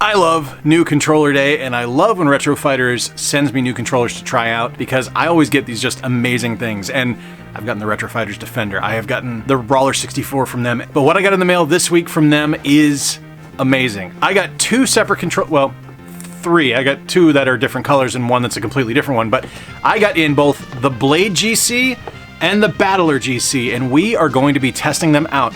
I love new controller day, and I love when Retro Fighters sends me new controllers to try out, because I always get these just amazing things. And I've gotten the Retro Fighters Defender, I have gotten the Brawler 64 from them, but what I got in the mail this week from them is amazing. I got two separate well, three. I got two that are different colors and one that's a completely different one, but I got in both the BladeGC and the BladeGC, and we are going to be testing them out.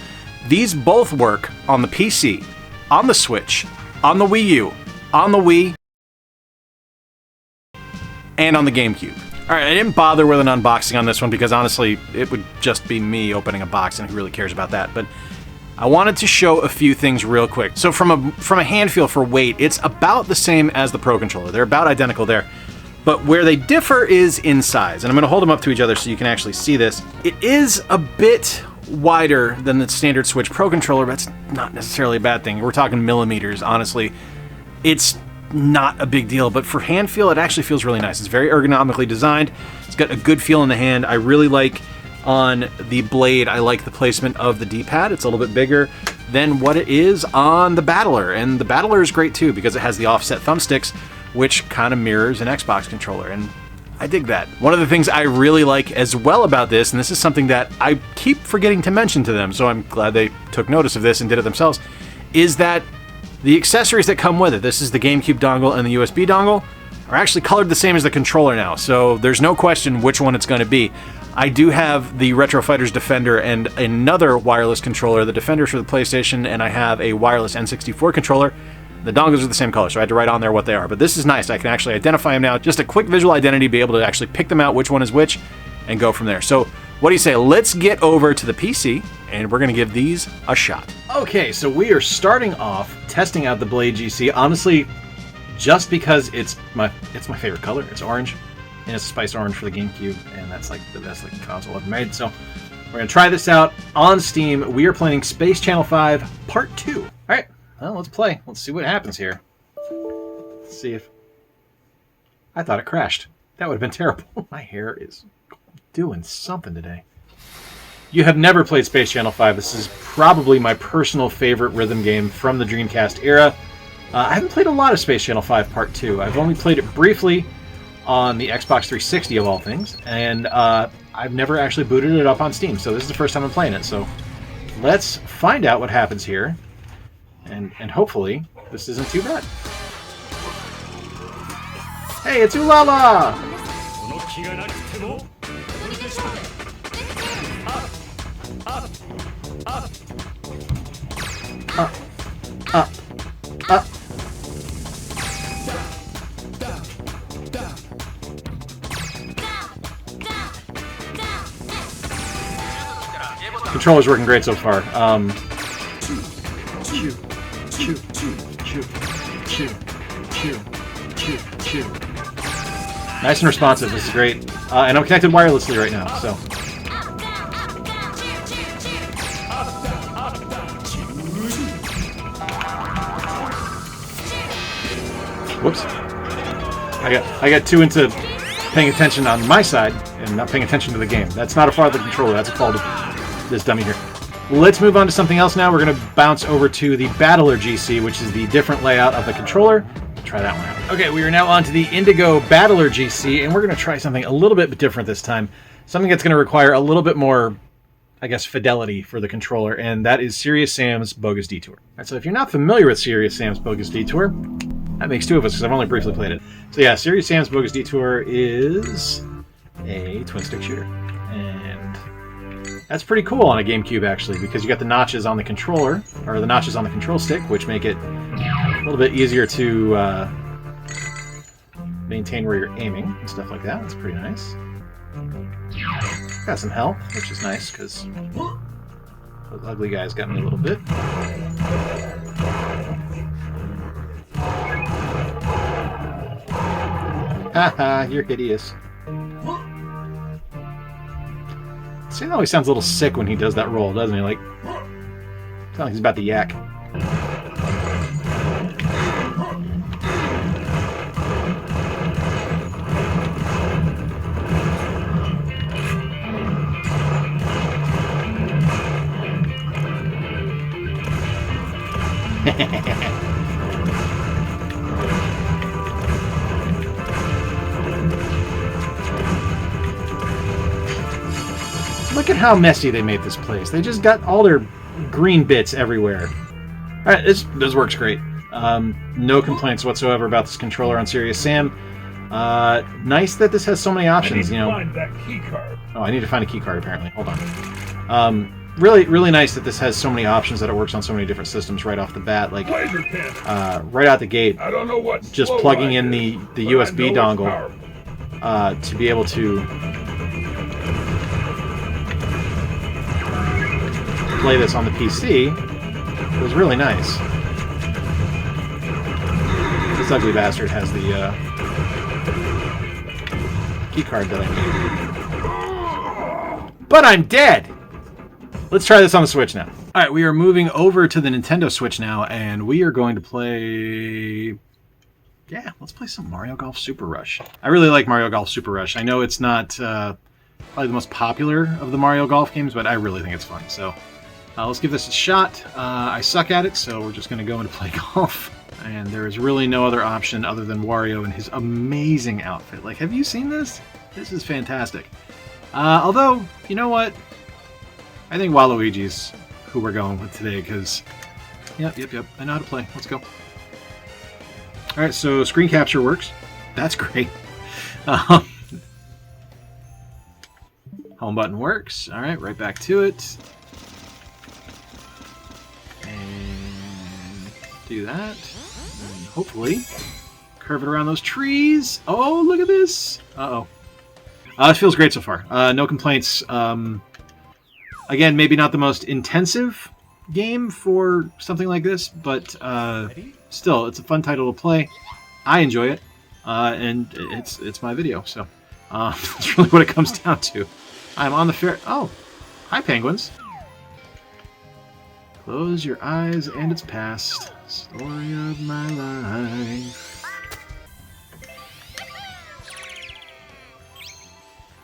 These both work on the PC, on the Switch, on the Wii U, on the Wii, and on the GameCube. Alright, I didn't bother with an unboxing on this one because honestly, it would just be me opening a box, and who really cares about that? But I wanted to show a few things real quick. So from a hand feel for weight, it's about the same as the Pro Controller. They're about identical there. But where they differ is in size. And I'm going to hold them up to each other so you can actually see this. It is a bit wider than the standard Switch Pro Controller, but that's not necessarily a bad thing. We're talking millimeters, honestly. It's not a big deal, but for hand feel, it actually feels really nice. It's very ergonomically designed. It's got a good feel in the hand. I really like on the Blade, I like the placement of the D-pad. It's a little bit bigger than what it is on the Battler. And the Battler is great too because it has the offset thumbsticks, which kind of mirrors an Xbox controller, and I dig that. One of the things I really like as well about this, and this is something that I keep forgetting to mention to them, so I'm glad they took notice of this and did it themselves, is that the accessories that come with it, this is the GameCube dongle and the USB dongle, are actually colored the same as the controller now, so there's no question which one it's going to be. I do have the Retro Fighters Defender and another wireless controller, the Defender's for the PlayStation, and I have a wireless N64 controller. The dongles are the same color, so I had to write on there what they are. But this is nice. I can actually identify them now. Just a quick visual identity, be able to actually pick them out, which one is which, and go from there. So what do you say? Let's get over to the PC, and we're going to give these a shot. Okay, so we are starting off testing out the BladeGC. Honestly, just because it's my favorite color. It's orange, and it's spice orange for the GameCube, and that's like the best looking console I've made. So we're going to try this out on Steam. We are playing Space Channel 5 Part 2. All right. Well, let's play. Let's see what happens here. Let's see if... I thought it crashed. That would have been terrible. My hair is doing something today. You have never played Space Channel 5. This is probably my personal favorite rhythm game from the Dreamcast era. I haven't played a lot of Space Channel 5 Part 2. I've only played it briefly on the Xbox 360 of all things, and I've never actually booted it up on Steam, so this is the first time I'm playing it. So let's find out what happens here. And hopefully, this isn't too bad. Hey, it's Ulala! Up. Controller's working great so far. Chew. Nice and responsive. This is great. And I'm connected wirelessly right now, so. Whoops. I got too into paying attention on my side and not paying attention to the game. That's not a fault of the controller. That's a fault of this dummy here. Let's move on to something else now. We're going to bounce over to the BladeGC, which is the different layout of the controller. Try that one out. Okay, we are now on to the Indigo BladeGC, and we're going to try something a little bit different this time. Something that's going to require a little bit more, I guess, fidelity for the controller, and that is Serious Sam's Bogus Detour. All right, so if you're not familiar with Serious Sam's Bogus Detour, that makes two of us because I've only briefly played it. So yeah, Serious Sam's Bogus Detour is a twin-stick shooter. And that's pretty cool on a GameCube, actually, because you got the notches on the controller, or the notches on the control stick, which make it a little bit easier to maintain where you're aiming and stuff like that. That's pretty nice. Got some health, which is nice, because those ugly guys got me a little bit. Haha, you're hideous. See, it always sounds a little sick when he does that roll, doesn't he? Like, sounds like he's about to yak. Look at how messy they made this place. They just got all their green bits everywhere. All right, this works great. No complaints whatsoever about this controller on Serious Sam. Nice that this has so many options. You know. Find that key card. Oh, I need to find a key card apparently. Hold on. Really nice that this has so many options, that it works on so many different systems right off the bat. Like right out the gate. I don't know what. Just plugging in the USB dongle to be able to play this on the PC was really nice. This ugly bastard has the key card that I need. But I'm dead! Let's try this on the Switch now. Alright, we are moving over to the Nintendo Switch now, and we are going to play... Yeah, let's play some Mario Golf Super Rush. I really like Mario Golf Super Rush. I know it's not probably the most popular of the Mario Golf games, but I really think it's fun. So let's give this a shot. I suck at it, so we're just going to go and play golf. And there is really no other option other than Wario and his amazing outfit. Like, have you seen this? This is fantastic. Although, you know what? I think Waluigi's who we're going with today, because... Yep, I know how to play. Let's go. Alright, so screen capture works. That's great. Home button works. Alright, right back to it. And do that. And hopefully curve it around those trees. Oh, look at this! Uh-oh. It feels great so far. No complaints. Again, maybe not the most intensive game for something like this, but still, it's a fun title to play. I enjoy it, and it's my video, so that's really what it comes down to. I'm on the fair... Oh, hi, penguins. Close your eyes, and it's past. Story of my life.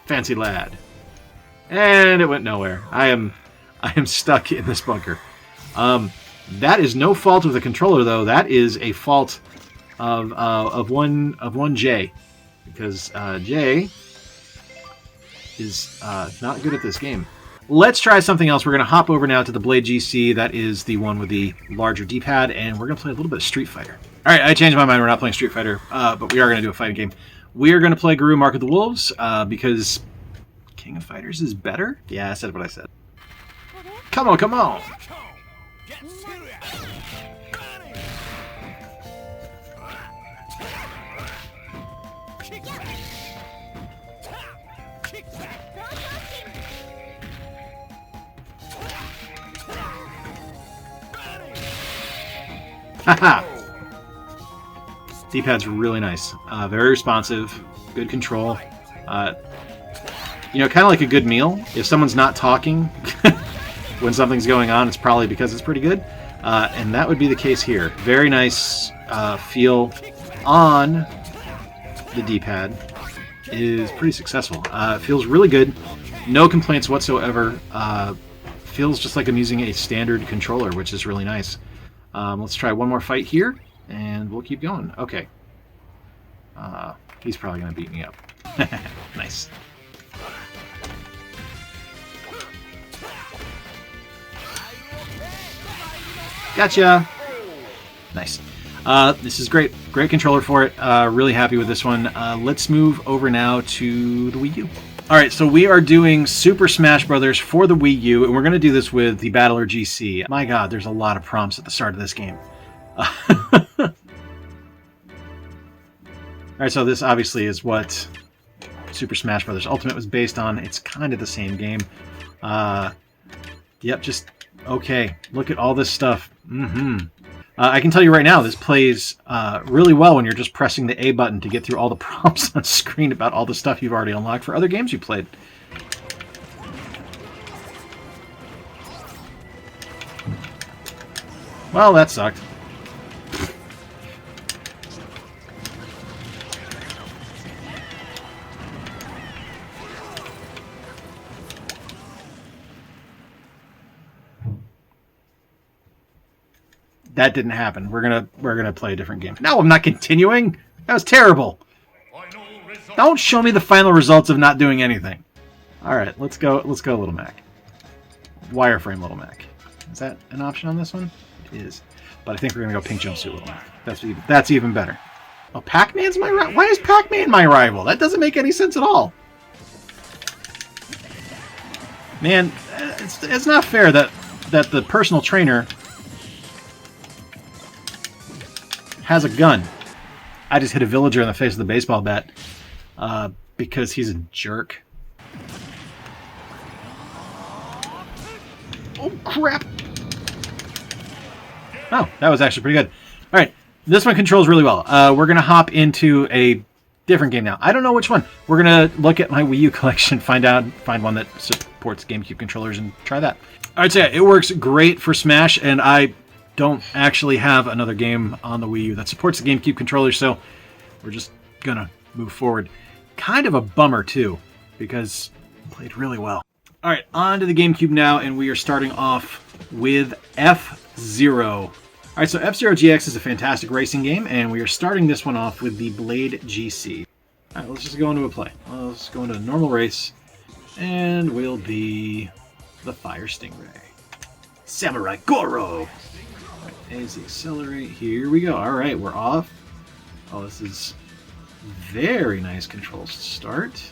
Fancy lad. And it went nowhere. I am stuck in this bunker. That is no fault of the controller, though. That is a fault of one J, because J is not good at this game. Let's try something else. We're going to hop over now to the BladeGC. That is the one with the larger D-pad, and we're going to play a little bit of Street Fighter. All right, I changed my mind. We're not playing Street Fighter, but we are going to do a fighting game. We are going to play Guru Mark of the Wolves because King of Fighters is better? Yeah, I said what I said. Come on, come on! Haha! D-pad's really nice. Very responsive. Good control. You know, kind of like a good meal. If someone's not talking when something's going on, it's probably because it's pretty good. And that would be the case here. Very nice feel on the D-pad. It is pretty successful. It feels really good. No complaints whatsoever. Feels just like I'm using a standard controller, which is really nice. Let's try one more fight here, and we'll keep going. Okay. He's probably going to beat me up. Nice. Gotcha! Nice. This is great. Great controller for it. Really happy with this one. Let's move over now to the Wii U. Alright, so we are doing Super Smash Bros. For the Wii U, and we're going to do this with the BladeGC. My god, there's a lot of prompts at the start of this game. Alright, so this obviously is what Super Smash Bros. Ultimate was based on. It's kind of the same game. Yep, just... Okay, look at all this stuff. I can tell you right now, this plays really well when you're just pressing the A button to get through all the prompts on screen about all the stuff you've already unlocked for other games you played. Well, that sucked. That didn't happen. We're gonna play a different game. No, I'm not continuing. That was terrible. Don't show me the final results of not doing anything. All right, let's go, Little Mac. Wireframe Little Mac. Is that an option on this one? It is. But I think we're gonna go Pink Jumpsuit Little Mac. That's even better. Oh, Pac-Man's my rival? Why is Pac-Man my rival? That doesn't make any sense at all. Man, it's not fair that the personal trainer has a gun. I just hit a villager in the face with a baseball bat because he's a jerk. Oh, crap! Oh, that was actually pretty good. All right, this one controls really well. We're going to hop into a different game now. I don't know which one. We're going to look at my Wii U collection, find one that supports GameCube controllers, and try that. All right, so yeah, it works great for Smash, and I don't actually have another game on the Wii U that supports the GameCube controller, so we're just going to move forward. Kind of a bummer, too, because it played really well. All right, on to the GameCube now, and we are starting off with F-Zero. All right, so F-Zero GX is a fantastic racing game, and we are starting this one off with the BladeGC. All right, let's just go into a play. Let's go into a normal race, and we'll be the Fire Stingray. Samurai Goro! All right, as the accelerate, here we go. All right, we're off. Oh, this is very nice controls to start.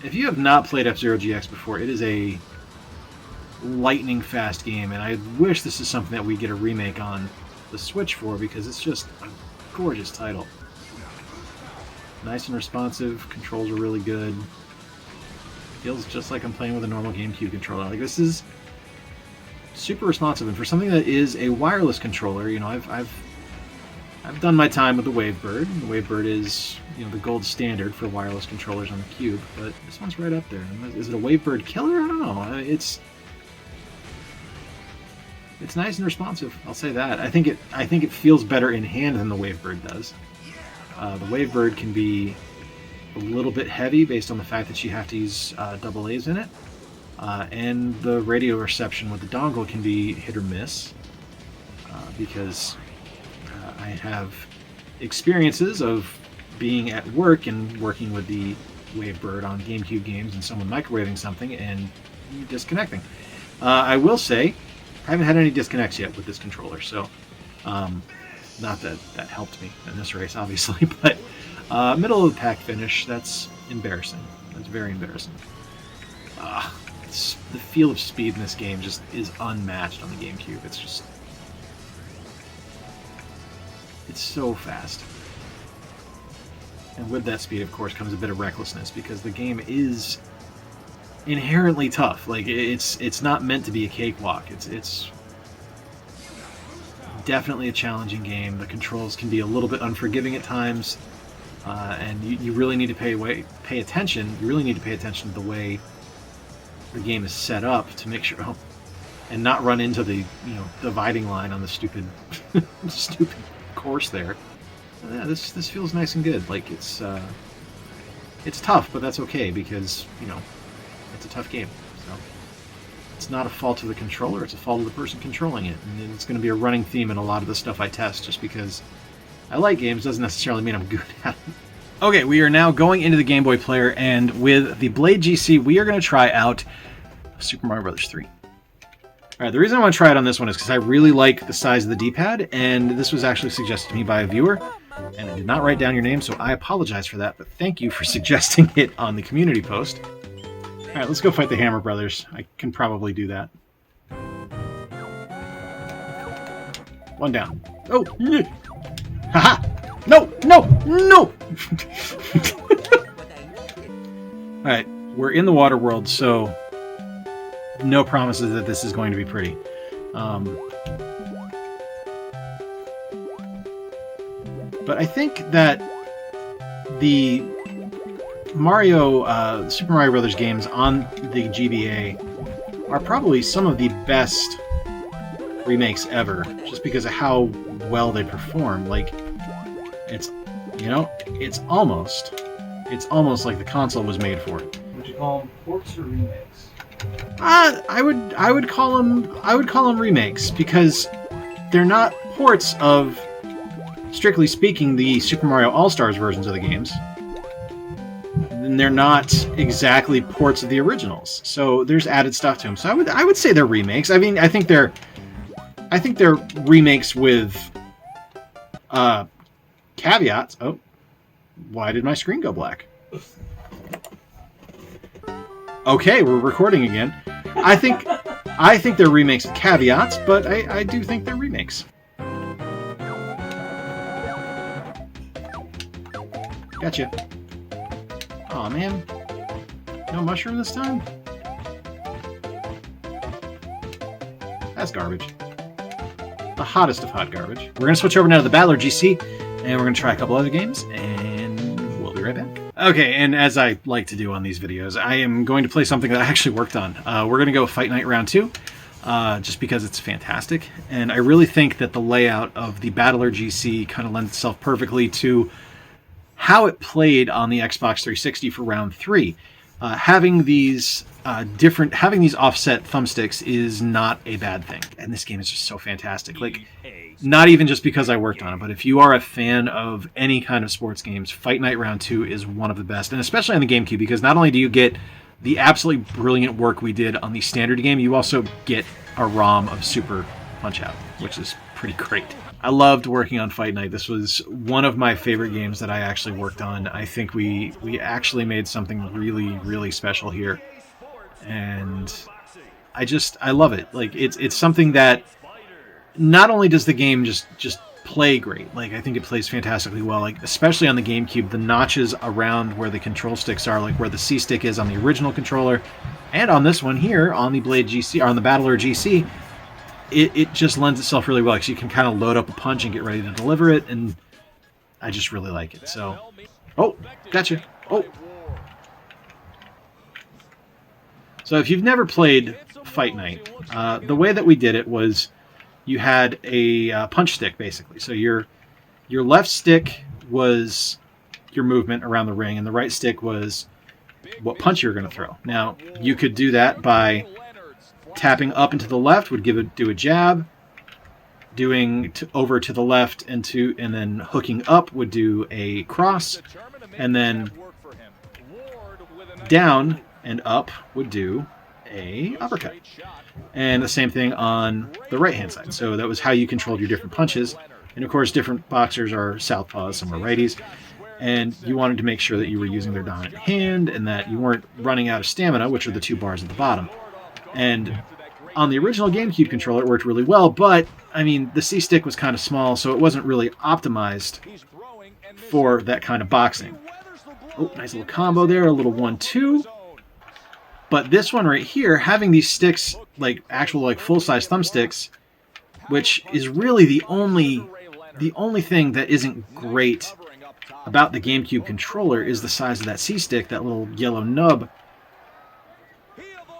If you have not played F-Zero GX before, it is a lightning fast game, and I wish this is something that we get a remake on the Switch for, because it's just a gorgeous title. Nice and responsive, controls are really good. Feels just like I'm playing with a normal GameCube controller. Like, this is super responsive, and for something that is a wireless controller, you know, I've done my time with the Wavebird. The Wavebird is, you know, the gold standard for wireless controllers on the Cube, but this one's right up there. Is it a Wavebird killer? I don't know. It's nice and responsive. I'll say that. I think it feels better in hand than the Wavebird does. The Wavebird can be a little bit heavy based on the fact that you have to use double A's in it, and the radio reception with the dongle can be hit or miss because I have experiences of being at work and working with the Wavebird on GameCube games and someone microwaving something and disconnecting. I will say, I haven't had any disconnects yet with this controller, so not that that helped me in this race, obviously, but middle of the pack finish, that's embarrassing. That's very embarrassing. The feel of speed in this game just is unmatched on the GameCube. It's just... it's so fast. And with that speed, of course, comes a bit of recklessness, because the game is inherently tough. Like, it's not meant to be a cakewalk. It's definitely a challenging game. The controls can be a little bit unforgiving at times, and you really need to pay attention. You really need to pay attention to the way the game is set up to make sure, and not run into the dividing line on the stupid stupid course there. Yeah, this feels nice and good. Like, it's tough, but that's okay, because it's a tough game. So it's not a fault of the controller, it's a fault of the person controlling it. And it's going to be a running theme in a lot of the stuff I test. Just because I like games doesn't necessarily mean I'm good at them. Okay, we are now going into the Game Boy player, and with the BladeGC, we are going to try out Super Mario Bros. 3. Alright, the reason I want to try it on this one is because I really like the size of the D-pad, and this was actually suggested to me by a viewer, and I did not write down your name, so I apologize for that, but thank you for suggesting it on the community post. Alright, let's go fight the Hammer Brothers. I can probably do that. One down. Oh! Haha! No! No! No! Alright, we're in the water world, so no promises that this is going to be pretty. But I think that the Super Mario Brothers games on the GBA are probably some of the best remakes ever, just because of how well they perform. Like, it's almost like the console was made for it. Would you call them ports or remakes? I would call them remakes, because they're not ports of, strictly speaking, the Super Mario All-Stars versions of the games. and they're not exactly ports of the originals. So there's added stuff to them. So I would say they're remakes. I mean, I think they're remakes with caveats. Oh, why did my screen go black? Okay, we're recording again. I think they're remakes with caveats, but I do think they're remakes. Gotcha. Aw, man. No mushroom this time? That's garbage. The hottest of hot garbage. We're going to switch over now to the BladeGC, and we're going to try a couple other games, and we'll be right back. Okay, and as I like to do on these videos, I am going to play something that I actually worked on. We're going to go Fight Night Round 2, just because it's fantastic, and I really think that the layout of the BladeGC kind of lends itself perfectly to how it played on the Xbox 360 for Round 3. Having these offset thumbsticks is not a bad thing, and this game is just so fantastic. Like, not even just because I worked on it, but if you are a fan of any kind of sports games, Fight Night Round 2 is one of the best, and especially on the GameCube, because not only do you get the absolutely brilliant work we did on the standard game, you also get a ROM of Super Punch-Out, which is pretty great. I loved working on Fight Night. This was one of my favorite games that I actually worked on. I think we actually made something really, really special here. And I love it. Like, it's something that not only does the game just play great, like, I think it plays fantastically well, like, especially on the GameCube, the notches around where the control sticks are, like where the C stick is on the original controller, and on this one here, on the BladeGC, or on the BladeGC, it just lends itself really well, because you can kind of load up a punch and get ready to deliver it, and I just really like it. So, oh, gotcha. Oh. So if you've never played Fight Night, the way that we did it was you had a punch stick, basically. So your left stick was your movement around the ring, and the right stick was what punch you were going to throw. Now, you could do that by tapping up and to the left would do a jab. Doing over to the left and then hooking up would do a cross, and then down and up would do a uppercut. And the same thing on the right hand side. So that was how you controlled your different punches. And of course, different boxers are southpaws, some are righties. And you wanted to make sure that you were using their dominant hand and that you weren't running out of stamina, which are the two bars at the bottom. And on the original GameCube controller, it worked really well, but, I mean, the C-stick was kind of small, so it wasn't really optimized for that kind of boxing. Oh, nice little combo there, a little 1-2. But this one right here, having these sticks, like actual like full-size thumbsticks, which is really the only thing that isn't great about the GameCube controller, is the size of that C-stick, that little yellow nub.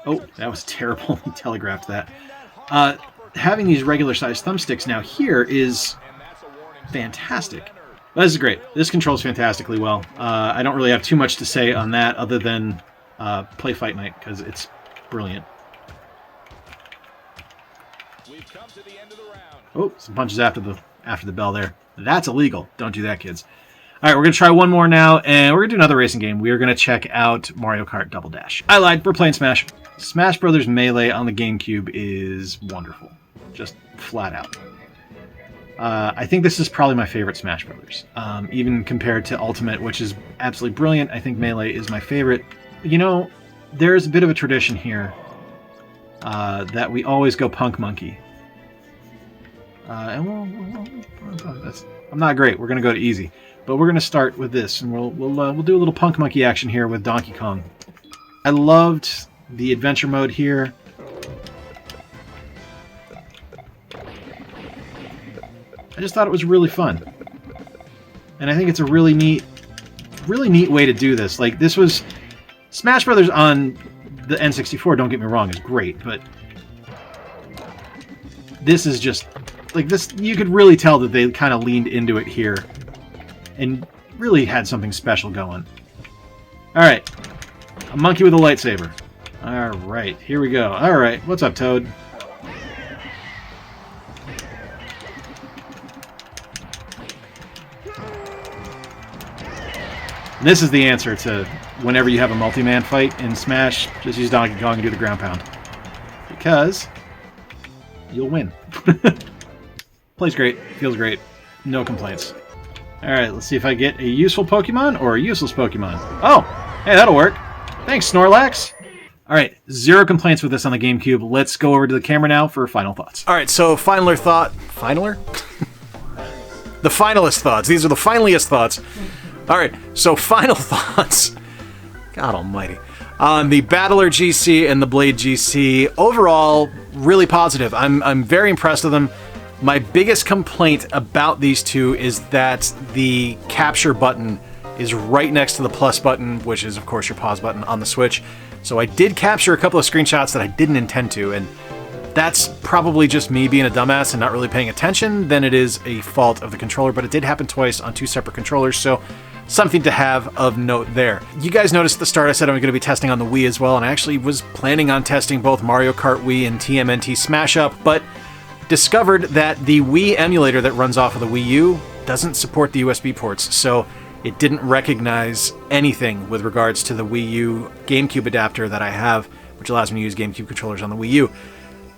Oh, that was terrible. He telegraphed that. Having these regular-sized thumbsticks now here is fantastic. This is great. This controls fantastically well. I don't really have too much to say on that other than play Fight Night, because it's brilliant. Oh, some punches after the bell there. That's illegal. Don't do that, kids. All right, we're going to try one more now, and we're going to do another racing game. We are going to check out Mario Kart Double Dash. I lied. We're playing Smash. Smash Brothers Melee on the GameCube is wonderful. Just flat out. I think this is probably my favorite Smash Brothers. Even compared to Ultimate, which is absolutely brilliant, I think Melee is my favorite. You know, there's a bit of a tradition here that we always go Punk Monkey. And I'm not great. We're going to go to easy. But we're going to start with this, and we'll do a little Punk Monkey action here with Donkey Kong. I loved the adventure mode here. I just thought it was really fun. And I think it's a really neat way to do this. Like, this was... Smash Brothers on the N64, don't get me wrong, is great, but this is just... Like, this, you could really tell that they kind of leaned into it here and really had something special going. Alright. A monkey with a lightsaber. Alright, here we go. Alright, what's up, Toad? And this is the answer to whenever you have a multi-man fight in Smash, just use Donkey Kong and do the ground pound. Because you'll win. Plays great, feels great, no complaints. Alright, let's see if I get a useful Pokemon or a useless Pokemon. Oh, hey, that'll work. Thanks, Snorlax. Alright, 0 complaints with this on the GameCube. Let's go over to the camera now for final thoughts. Alright, so finaler? The finalist thoughts. These are the finaliest thoughts. Alright, so final thoughts. God almighty. On the BladeGC and the BladeGC, overall, really positive. I'm very impressed with them. My biggest complaint about these two is that the capture button is right next to the plus button, which is, of course, your pause button on the Switch. So I did capture a couple of screenshots that I didn't intend to, and that's probably just me being a dumbass and not really paying attention. Then it is a fault of the controller, but it did happen twice on 2 separate controllers, so something to have of note there. You guys noticed at the start I said I'm going to be testing on the Wii as well, and I actually was planning on testing both Mario Kart Wii and TMNT Smash Up, but discovered that the Wii emulator that runs off of the Wii U doesn't support the USB ports, so it didn't recognize anything with regards to the Wii U GameCube adapter that I have, which allows me to use GameCube controllers on the Wii U.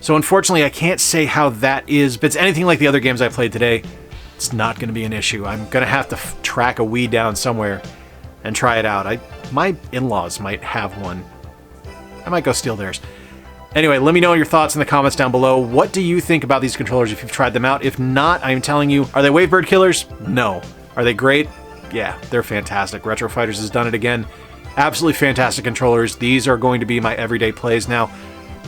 So unfortunately, I can't say how that is, but it's anything like the other games I played today, it's not going to be an issue. I'm going to have to track a Wii down somewhere and try it out. My in-laws might have one. I might go steal theirs. Anyway, let me know your thoughts in the comments down below. What do you think about these controllers if you've tried them out? If not, I'm telling you, are they Wavebird killers? No. Are they great? Yeah, they're fantastic. Retro Fighters has done it again. Absolutely fantastic controllers. These are going to be my everyday plays now.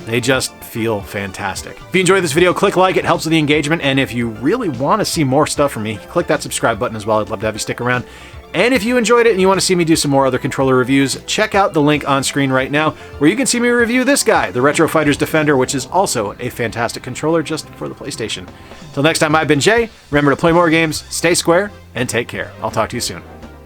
They just feel fantastic. If you enjoyed this video, click like. It helps with the engagement. And if you really want to see more stuff from me, click that subscribe button as well. I'd love to have you stick around. And if you enjoyed it and you want to see me do some more other controller reviews, check out the link on screen right now, where you can see me review this guy, the Retro Fighters Defender, which is also a fantastic controller just for the PlayStation. Till next time, I've been Jay. Remember to play more games, stay square, and take care. I'll talk to you soon.